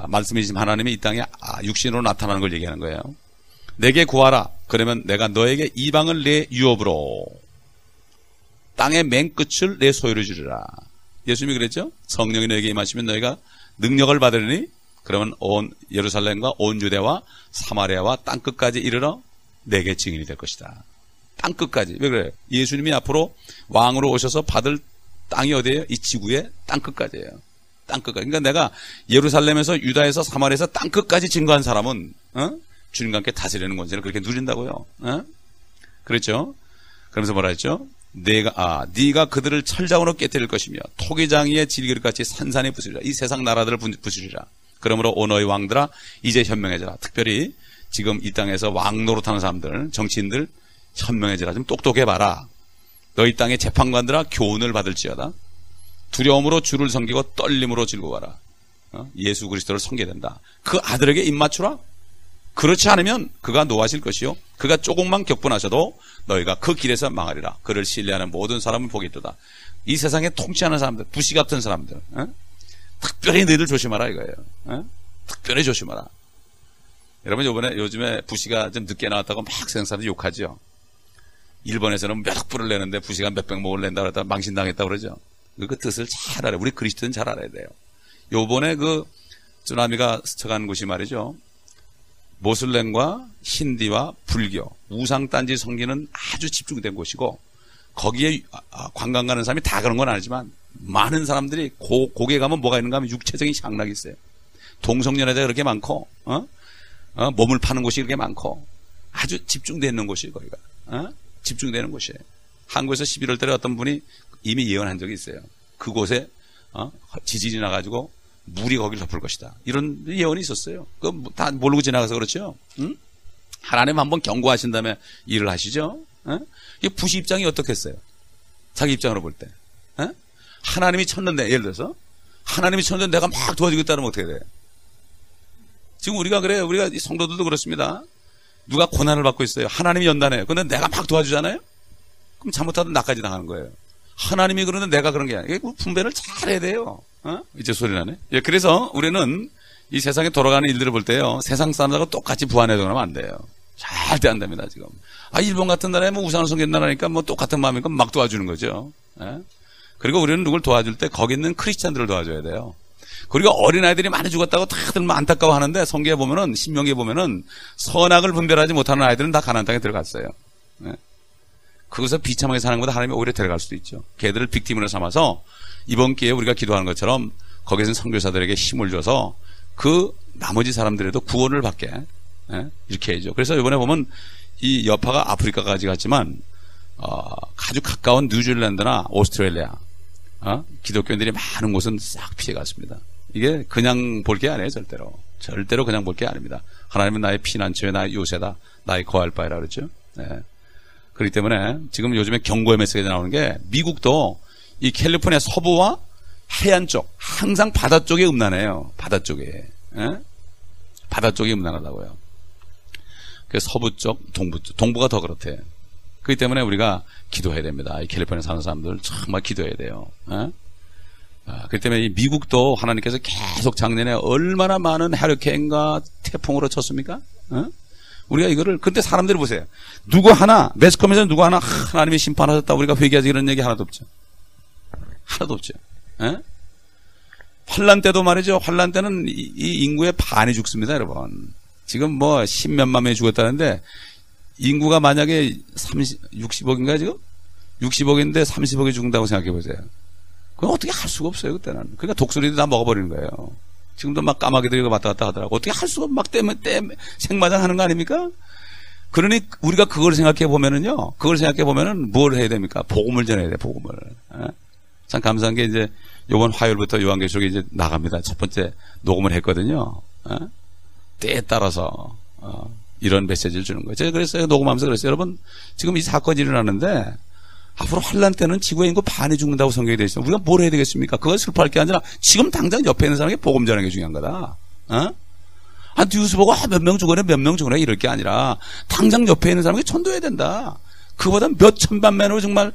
말씀이신 하나님이 이 땅에 육신으로 나타나는 걸 얘기하는 거예요. 내게 구하라. 그러면 내가 너에게 이방을 내 유업으로 땅의 맨 끝을 내 소유로 주리라. 예수님이 그랬죠. 성령이 너에게 임하시면 너희가 능력을 받으리니 그러면 온 예루살렘과 온 유대와 사마리아와 땅끝까지 이르러 내게 증인이 될 것이다. 땅끝까지. 왜 그래요? 예수님이 앞으로 왕으로 오셔서 받을 땅이 어디예요? 이 지구의 땅끝까지예요. 땅끝까지. 그러니까 내가 예루살렘에서 유다에서 사마리아에서 땅끝까지 증거한 사람은 주님과 함께 다스리는 권세를 그렇게 누린다고요. 그렇죠? 그러면서 뭐라 했죠? 네가 그들을 철장으로 깨뜨릴 것이며 토기장이의 질그릇같이 산산히 부수리라. 이 세상 나라들을 부수리라. 그러므로 오 너희 왕들아 이제 현명해져라. 특별히 지금 이 땅에서 왕 노릇하는 사람들, 정치인들 현명해져라. 좀 똑똑해봐라. 너희 땅의 재판관들아 교훈을 받을지어다. 두려움으로 주를 섬기고 떨림으로 즐거워하라. 예수 그리스도를 섬겨야 된다. 그 아들에게 입맞추라. 그렇지 않으면 그가 노하실 것이요 그가 조금만 격분하셔도 너희가 그 길에서 망하리라. 그를 신뢰하는 모든 사람을 보겠도다. 이 세상에 통치하는 사람들, 부시 같은 사람들, 특별히 너희들 조심하라 이거예요. 특별히 조심하라. 여러분 요즘에 부시가 좀 늦게 나왔다고 막 세상 사람들이 욕하죠. 일본에서는 몇 불을 내는데 부시가 몇백목을 낸다고 그랬다 망신당했다고 그러죠. 그 뜻을 잘 알아요. 우리 그리스도는 잘 알아야 돼요. 요번에 그 쓰나미가 스쳐간 곳이 말이죠. 모슬렘과 힌디와 불교, 우상단지 섬기는 아주 집중된 곳이고 거기에 관광 가는 사람이 다 그런 건 아니지만 많은 사람들이 고개 가면 뭐가 있는가 하면 육체적인 향락이 있어요. 동성연애자가 그렇게 많고 몸을 파는 곳이 그렇게 많고 아주 집중되어 있는 곳이 거기가 집중되어 있는 곳이에요. 한국에서 11월 달에 어떤 분이 이미 예언한 적이 있어요. 그곳에 지진이 나가지고 물이 거기를 덮을 것이다. 이런 예언이 있었어요. 그거 다 모르고 지나가서 그렇죠. 응? 하나님 한번 경고하신 다음에 일을 하시죠. 이 부시 입장이 어떻겠어요? 자기 입장으로 볼 때. 하나님이 쳤는데 예를 들어서 하나님이 쳤는데 내가 막 도와주겠다면 어떻게 돼? 지금 우리가 그래요. 우리가 성도들도 그렇습니다. 누가 고난을 받고 있어요. 하나님이 연단해요. 그런데 내가 막 도와주잖아요. 그럼 잘못하면 나까지 당하는 거예요. 하나님이 그러는데 내가 그런 게 아니에요. 분배를 잘해야 돼요. 이제 소리 나네. 예, 그래서 우리는 이 세상에 돌아가는 일들을 볼 때요. 세상 사람들하고 똑같이 부안해도 그러면 안 돼요. 절대 안 됩니다, 지금. 일본 같은 나라에 뭐 우상을 섬기는 나라니까 뭐 똑같은 마음이니까 막 도와주는 거죠. 예? 그리고 우리는 누굴 도와줄 때 거기 있는 크리스찬들을 도와줘야 돼요. 그리고 어린아이들이 많이 죽었다고 다들 안타까워 하는데 성경에 보면은, 신명기에 보면은 선악을 분별하지 못하는 아이들은 다 가나안 땅에 들어갔어요. 예? 그것을 비참하게 사는 것보다 하나님이 오히려 데려갈 수도 있죠. 걔들을 빅팀으로 삼아서 이번 기회에 우리가 기도하는 것처럼 거기에서 선교사들에게 힘을 줘서 그 나머지 사람들에도 구원을 받게 이렇게 해야죠. 그래서 이번에 보면 이 여파가 아프리카까지 갔지만 아주 가까운 뉴질랜드나 오스트레일리아 기독교인들이 많은 곳은 싹 피해갔습니다. 이게 그냥 볼 게 아니에요. 절대로 그냥 볼 게 아닙니다. 하나님은 나의 피난처에 나의 요새다. 나의 거할 바이라 그랬죠. 네. 그렇기 때문에 지금 요즘에 경고의 메시지가 나오는 게 미국도 이 캘리포니아 서부와 해안 쪽 항상 바다 쪽에 음란해요. 바다 쪽에. 바다 쪽이 음란하다고요. 그래서 서부 쪽, 동부 쪽, 동부가 더 그렇대. 그렇기 때문에 우리가 기도해야 됩니다. 이 캘리포니아 사는 사람들 정말 기도해야 돼요. 그렇기 때문에 이 미국도 하나님께서 계속 작년에 얼마나 많은 해리케인과 태풍으로 쳤습니까? 우리가 이거를, 근데 사람들이 보세요. 누구 하나, 매스컴에서 누구 하나 하나님이 심판하셨다 우리가 회개하지 이런 얘기 하나도 없죠. 하나도 없죠. 환란 때도 말이죠. 환란 때는 이 인구의 반이 죽습니다, 여러분. 지금 뭐 10몇만 명이 죽었다는데 인구가 만약에 60억인가요, 지금? 60억인데 30억이 죽는다고 생각해 보세요. 그건 어떻게 할 수가 없어요, 그때는. 그러니까 독수리도 다 먹어버리는 거예요. 지금도 막 까마귀들이 왔다 갔다 하더라고. 어떻게 할 수가 막 생마장 하는 거 아닙니까? 그러니 우리가 그걸 생각해 보면은요, 뭘 해야 됩니까? 복음을 전해야 돼, 복음을. 참 감사한 게 이제 이번 화요일부터 요한계시록이 이제 나갑니다. 첫 번째 녹음을 했거든요. 때에 따라서 이런 메시지를 주는 거예요. 제가 그랬어요. 녹음하면서 그랬어요. 여러분, 지금 이 사건이 일어나는데 앞으로 환란 때는 지구의 인구 반이 죽는다고 성경이 되어 있어요. 우리가 뭘 해야 되겠습니까? 그걸 슬퍼할 게 아니라 지금 당장 옆에 있는 사람에게 복음 전하는 게 중요한 거다. 뉴스 보고 몇 명 죽으네 이럴 게 아니라 당장 옆에 있는 사람에게 전도해야 된다. 그보다 몇 천만 배로 정말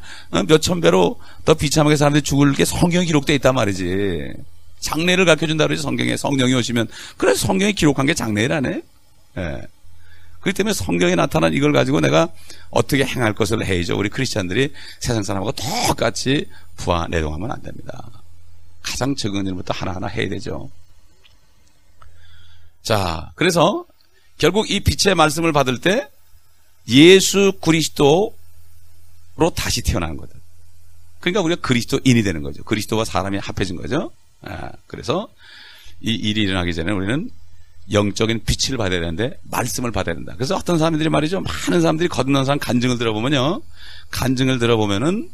몇 천 배로 더 비참하게 사람들이 죽을 게 성경에 기록되어 있단 말이지. 장례를 가르쳐준다 그러지. 성경에 성령이 오시면. 그래서 성경에 기록한 게 장례라네. 예. 그렇기 때문에 성경에 나타난 이걸 가지고 내가 어떻게 행할 것을 해야죠. 우리 크리스찬들이 세상 사람하고 똑같이 부하 내동하면 안 됩니다. 가장 적은 일부터 하나하나 해야 되죠. 자, 그래서 결국 이 빛의 말씀을 받을 때 예수 그리스도로 다시 태어나는 거다. 그러니까 우리가 그리스도인이 되는 거죠. 그리스도와 사람이 합해진 거죠. 그래서 이 일이 일어나기 전에 우리는 영적인 빛을 받아야 되는데 말씀을 받아야 된다. 그래서 어떤 사람들이 말이죠. 많은 사람들이 거듭난 사람 간증을 들어보면요. 간증을 들어보면은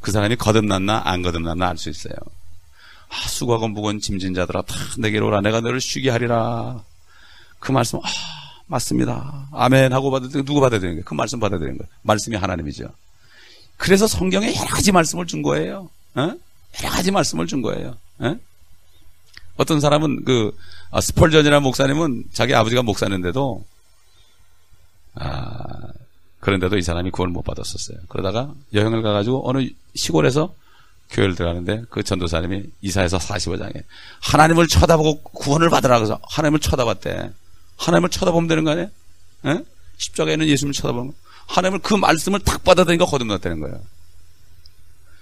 그 사람이 거듭났나 안 거듭났나 알 수 있어요. 수고하고 무거운 짐진 자들아 다 내게로 오라. 내가 너를 쉬게 하리라. 그 말씀 맞습니다. 아멘 하고 받아야 되는 누구 받아야 되는 거예요? 그 말씀 받아야 되는 거예요. 말씀이 하나님이죠. 그래서 성경에 여러 가지 말씀을 준 거예요. 여러 가지 말씀을 준 거예요. 어떤 사람은 스펄전이라는 목사님은 자기 아버지가 목사인데도 그런데도 이 사람이 구원을 못 받았었어요. 그러다가 여행을 가가지고 어느 시골에서 교회를 들어가는데 그 전도사님이 이사야서 45장에 하나님을 쳐다보고 구원을 받으라 그래서 하나님을 쳐다봤대. 하나님을 쳐다보면 되는 거 아니에요? 십자가에 있는 예수님을 쳐다보는 거. 하나님을 그 말씀을 딱 받아들이니까 거듭났다는 거예요.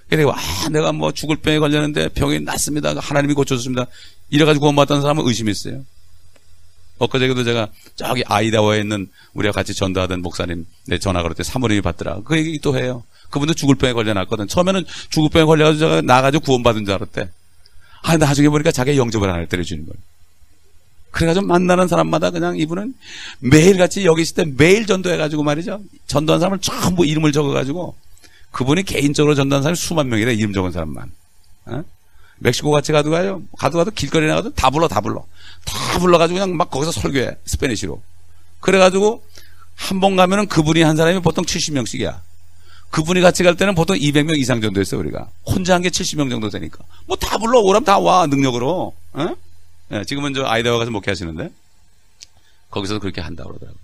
그래서 내가 뭐 죽을 병에 걸렸는데 병이 낫습니다. 하나님이 고쳐줬습니다. 이래가지고 구원받았던 사람은 의심했어요. 엊그제도 제가 저기 아이다호에 있는 우리가 같이 전도하던 목사님 내 전화 걸을 때 사모님이 받더라. 그 얘기 또 해요. 그분도 죽을 병에 걸려놨거든. 처음에는 죽을 병에 걸려가지고 제가 나가지고 구원받은 줄 알았대. 나중에 보니까 자기가 영접을 안 했더래 주님을. 그래가지고 만나는 사람마다 그냥 이분은 매일같이 여기 있을 때 매일 전도해가지고 말이죠. 전도한 사람을 전부 이름을 적어가지고 그분이 개인적으로 전도한 사람이 수만 명이래. 이름 적은 사람만. 멕시코 같이 가도 길거리에 나가도 다 불러가지고 그냥 막 거기서 설교해. 스페니쉬로. 그래가지고 한 번 가면은 그분이 한 사람이 보통 70명씩이야. 그분이 같이 갈 때는 보통 200명 이상 정도 했어요, 우리가. 혼자 한 게 70명 정도 되니까. 뭐 다 불러. 오라면 다 와, 능력으로. 지금은 저 아이다호 가서 목회하시는데 거기서도 그렇게 한다고 그러더라고요.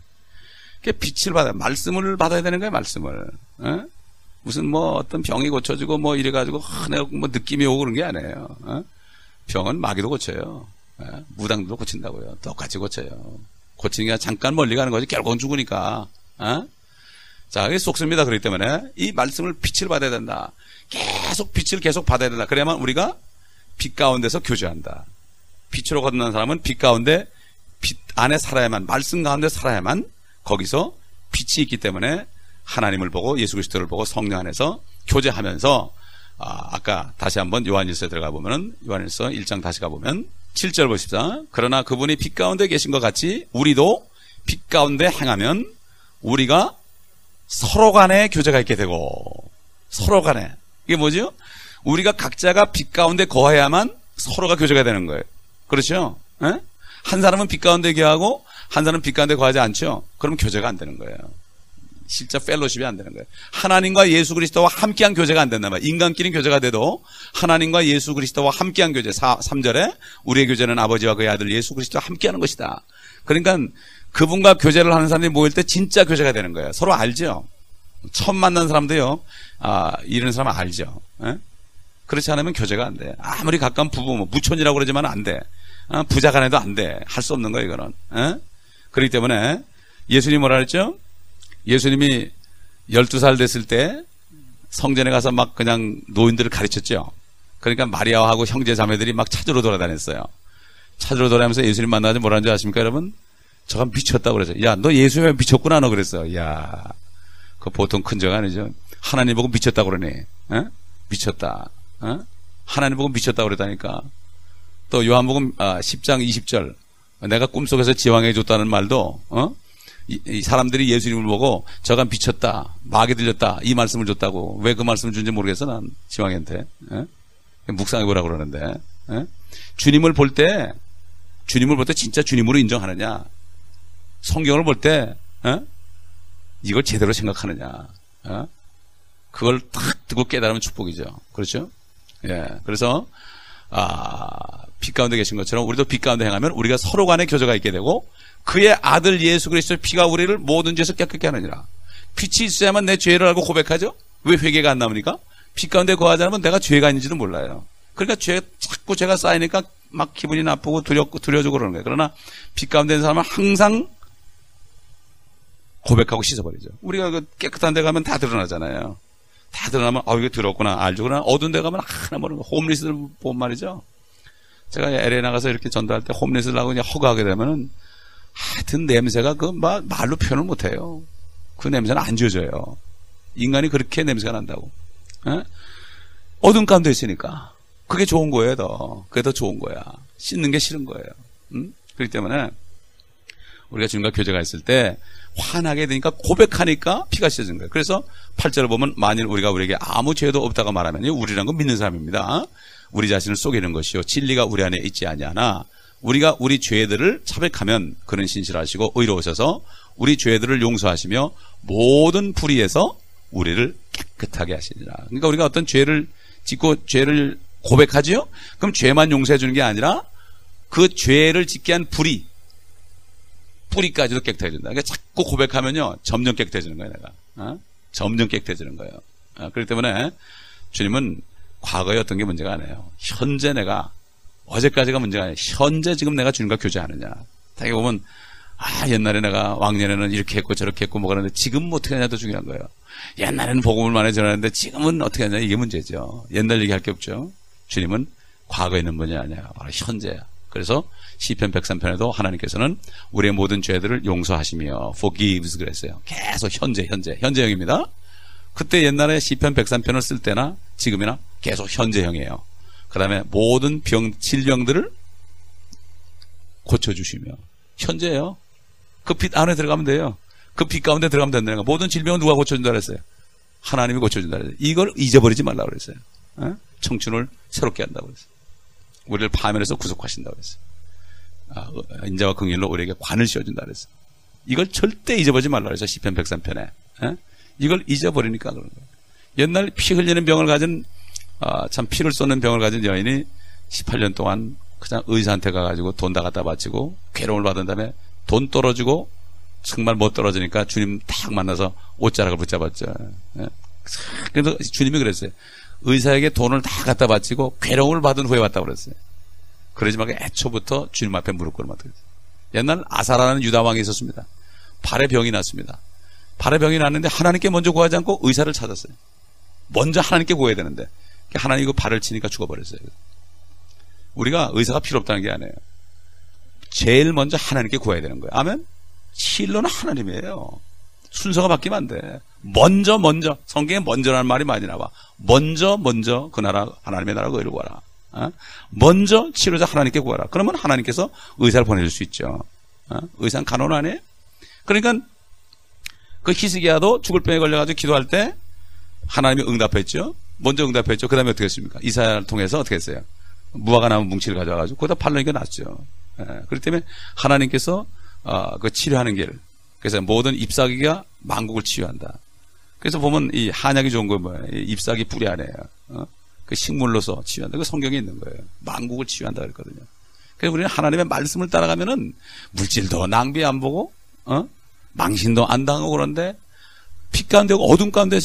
그게 빛을 받아야, 말씀을 받아야 되는 거예요, 말씀을. 무슨 뭐 어떤 병이 고쳐지고 뭐 이래가지고 내가 뭐 느낌이 오고 그런 게 아니에요. 병은 마귀도 고쳐요. 무당도 고친다고요. 똑같이 고쳐요. 고치는 게 잠깐 멀리 가는 거지 결국은 죽으니까. 자, 이게 속습니다. 그렇기 때문에 이 말씀을 빛을 받아야 된다. 계속 빛을 계속 받아야 된다. 그래야만 우리가 빛 가운데서 교제한다. 빛으로 거듭난 사람은 빛 가운데 빛 안에 살아야만, 말씀 가운데 살아야만 거기서 빛이 있기 때문에 하나님을 보고 예수 그리스도를 보고 성령 안에서 교제하면서 아까 다시 한번 요한일서에 들어가 보면은 요한일서 1장 다시 가보면 7절 보십시다. 그러나 그분이 빛 가운데 계신 것 같이 우리도 빛 가운데 행하면 우리가 서로 간에 교제가 있게 되고, 서로 간에 이게 뭐죠? 우리가 각자가 빛 가운데 거해야만 서로가 교제가 되는 거예요. 그렇죠? 한 사람은 빛 가운데 거하고 한 사람은 빛 가운데 거하지 않죠? 그러면 교제가 안 되는 거예요. 실제 펠로십이 안 되는 거예요. 하나님과 예수 그리스도와 함께한 교제가 안 된단 말이에요. 인간끼리는 교제가 돼도 하나님과 예수 그리스도와 함께한 교제. 3절에 우리의 교제는 아버지와 그의 아들 예수 그리스도와 함께하는 것이다. 그러니까 그분과 교제를 하는 사람들이 모일 때 진짜 교제가 되는 거예요. 서로 알죠? 처음 만난 사람도요, 이런 사람 알죠? 그렇지 않으면 교제가 안 돼. 아무리 가까운 부부, 뭐 무촌이라고 그러지만 안 돼. 부자간에도 안 돼. 할 수 없는 거예요, 이거는. 그렇기 때문에 예수님이 뭐라 그랬죠? 예수님이 12살 됐을 때 성전에 가서 막 그냥 노인들을 가르쳤죠. 그러니까 마리아하고 형제 자매들이 막 찾으러 돌아다녔어요. 찾으러 돌아다니면서 예수님 만나서 뭐라는 줄 아십니까, 여러분? 저가 미쳤다고 그랬어요. 야, 너 예수님에 미쳤구나, 너 그랬어. 야, 그 보통 큰 적 아니죠. 하나님 보고 미쳤다고 그러네. 미쳤다. 하나님 보고 미쳤다고 그랬다니까. 또 요한복음 10장 20절. 내가 꿈속에서 지왕해 줬다는 말도, 이 사람들이 예수님을 보고 저가 미쳤다, 마귀 들렸다, 이 말씀을 줬다고. 왜 그 말씀을 준지 모르겠어, 난 지왕한테. 묵상해보라고 그러는데, 예? 주님을 볼 때 진짜 주님으로 인정하느냐? 성경을 볼 때, 이걸 제대로 생각하느냐? 그걸 탁 듣고 깨달으면 축복이죠. 그렇죠? 예. 그래서, 빛 가운데 계신 것처럼 우리도 빛 가운데 행하면 우리가 서로 간에 교제가 있게 되고 그의 아들 예수 그리스도의 피가 우리를 모든 죄에서 깨끗게 하느니라. 빛이 있어야만 내 죄를 알고 고백하죠? 왜 회개가 안 나옵니까? 빛 가운데 거하지 않으면 내가 죄가 있는지도 몰라요. 그러니까 자꾸 죄가 쌓이니까 막 기분이 나쁘고 두려워지고 그러는 거예요. 그러나 빛 가운데 있는 사람은 항상 고백하고 씻어버리죠. 우리가 그 깨끗한 데 가면 다 드러나잖아요. 다 드러나면 이거 더럽구나 알죠. 그러나 어두운 데 가면 하나 모르는 거. 홈리스를 보면 말이죠. 제가 LA 나가서 이렇게 전도할 때 홈리스를 하고 그냥 허가하게 되면은 하여튼 냄새가 말로 표현을 못해요. 그 냄새는 안 지워져요. 인간이 그렇게 냄새가 난다고. 에? 어둠 가운데 있으니까 그게 좋은 거예요. 그게 더 좋은 거야. 씻는 게 싫은 거예요. 그렇기 때문에 우리가 주님과 교제가 있을 때 화나게 되니까 고백하니까 피가 씻어진 거예요. 그래서 8절을 보면 만일 우리가 우리에게 아무 죄도 없다고 말하면 우리란 건 믿는 사람입니다. 우리 자신을 속이는 것이요 진리가 우리 안에 있지 아니하나 우리가 우리 죄들을 자백하면 그는 신실하시고 의로우셔서 우리 죄들을 용서하시며 모든 불의에서 우리를 깨끗하게 하시니라. 그러니까 우리가 어떤 죄를 짓고 죄를 고백하지요? 그럼 죄만 용서해 주는 게 아니라 그 죄를 짓게 한 뿌리까지도 깨끗해진다. 그러니까 자꾸 고백하면요 점점 깨끗해지는 거예요. 내가 점점 깨끗해지는 거예요. 그렇기 때문에 주님은 과거에 어떤 게 문제가 아니에요. 현재 내가 어제까지가 문제가 아니에요. 현재 지금 내가 주님과 교제하느냐. 되게 보면 옛날에 내가 왕년에는 이렇게 했고 저렇게 했고 뭐가 그러는데 지금 어떻게 하냐도 중요한 거예요. 옛날에는 복음을 많이 전하는데 지금은 어떻게 하냐 이게 문제죠. 옛날 얘기할 게 없죠. 주님은 과거에 있는 분이 아니야. 바로 현재야. 그래서 시편 103편에도 하나님께서는 우리의 모든 죄들을 용서하시며 forgives 그랬어요. 계속 현재형입니다. 그때 옛날에 시편 103편을 쓸 때나 지금이나 계속 현재형이에요. 그 다음에 모든 질병들을 고쳐주시며 현재예요. 그 빛 안에 들어가면 돼요. 그 빛 가운데 들어가면 된다는 거. 모든 질병은 누가 고쳐준다 그랬어요? 하나님이 고쳐준다 그랬어요. 이걸 잊어버리지 말라고 그랬어요. 청춘을 새롭게 한다고 그랬어요. 우리를 파멸해서 구속하신다고 그랬어요. 인자와 긍휼로 우리에게 관을 씌워준다 그랬어요. 이걸 절대 잊어버리지 말라고 그랬어요. 시편 103편에. 이걸 잊어버리니까 그런 거예요. 옛날 피 흘리는 병을 가진 참 피를 쏟는 병을 가진 여인이 18년 동안 그냥 의사한테 가가지고 돈 다 갖다 바치고 괴로움을 받은 다음에 돈 떨어지고 정말 못 떨어지니까 주님 딱 만나서 옷자락을 붙잡았죠. 그래서 주님이 그랬어요. 의사에게 돈을 다 갖다 바치고 괴로움을 받은 후에 왔다고 그랬어요. 그러지 말고 애초부터 주님 앞에 무릎 꿇으면 어떡해요. 옛날 아사라는 유다왕이 있었습니다. 발에 병이 났습니다. 발에 병이 났는데 하나님께 먼저 구하지 않고 의사를 찾았어요. 먼저 하나님께 구해야 되는데 하나님이 그 발을 치니까 죽어버렸어요. 우리가 의사가 필요 없다는 게 아니에요. 제일 먼저 하나님께 구해야 되는 거예요. 아멘? 진로는 하나님이에요. 순서가 바뀌면 안 돼. 먼저 성경에 먼저라는 말이 많이 나와. 먼저 그 나라 하나님의 나라가 의를 구하라. 먼저 치료자 하나님께 구하라. 그러면 하나님께서 의사를 보내줄 수 있죠. 의사는 간호는 아니에요. 그러니까 그 히스기야도 죽을 병에 걸려가지고 기도할 때 하나님이 응답했죠. 먼저 응답했죠. 그 다음에 어떻게 했습니까? 이사야를 통해서 어떻게 했어요? 무화과 나무 뭉치를 가져와가지고 거기다 발라니까 낫죠. 그렇기 때문에 하나님께서 그 치료하는 길. 그래서 모든 잎사귀가 만국을 치유한다. 그래서 보면 이 한약이 좋은 거 뭐예요? 잎사귀 뿌리 안에 그 식물로서 치유한다. 그 성경에 있는 거예요. 만국을 치유한다 그랬거든요. 그래서 우리는 하나님의 말씀을 따라가면은 물질도 낭비 안 보고 망신도 안 당하고 그런데 빛 가운데 어둠 가운데